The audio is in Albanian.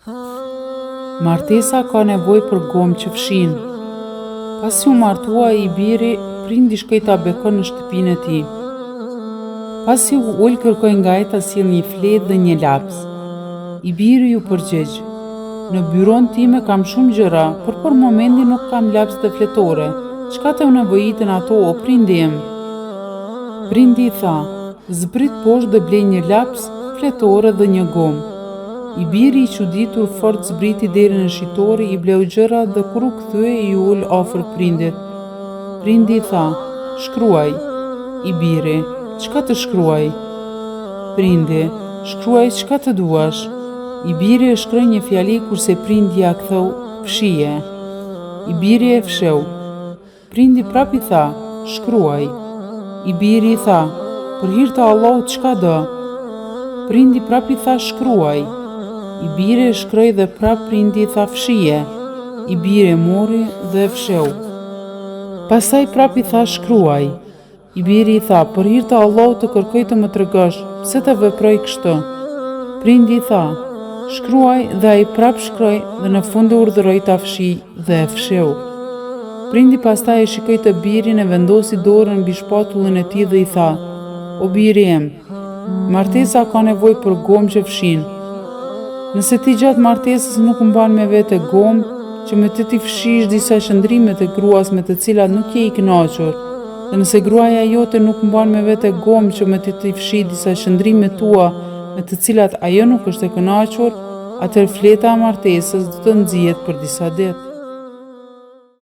Martesa ka nevojë për gomë që fshin. Pasi u martua i biri, prindi shkoi ta bekon në shtëpinë e tij. Pasi u ul kërkoi nga ai ta sjellë një fletë dhe një laps. I biri ju përgjigj: "Në byron time kam shumë gjëra, por për momentin nuk kam laps dhe fletore. Çka të nevojiten ato o prindi im?" Prindi i tha: "Zbrit poshtë dhe blej një laps, fletore dhe një gomë." I biri i çuditur fort zbriti deri në shitore, i bleu gjërat dhe kur u kthye i ul afër prindit. Prindi i tha: "Shkruaj." I biri: "Çka të shkruaj?" Prindi: "Shkruaj çka të duash." I biri e shkroi një fjali kurse prindi ja ktheu: "Fshije." I biri e fsheu. Prindi prap i tha: "Shkruaj." I biri i tha: "Për hir të Allahut çka do?" Prindi prap i tha: "Shkruaj." I biri e shkroi dhe prap prindi i tha: "Fshije." I biri e mori dhe e fsheu. Pastaj prap i tha: "Shkruaj." I biri i tha: "Për hir të Allahut të kërkoj të më tregosh, pse të veproj kështu?" Prindi i tha: "Shkruaj" dhe ai prap shkroi dhe në fund e urdhëroi ta fshij dhe e fsheu. Prindi pastaj e shikoi të birin e vendosi dorën mbi shpatullën e tij dhe i tha: "O biri im, martesa ka nevojë për gomë që fshin. Nëse ti gjatë martesës nuk mban me vete gomë, që me të ti fshish disa qëndrimet e gruas me të cilat nuk je i kënaqur, dhe nëse gruaja jote nuk mban me vete gomë që me të ti fshi disa qëndrimet tua me të cilat ajo nuk është e kënaqur, atëherë fleta e martesës do të nxihet për disa ditë."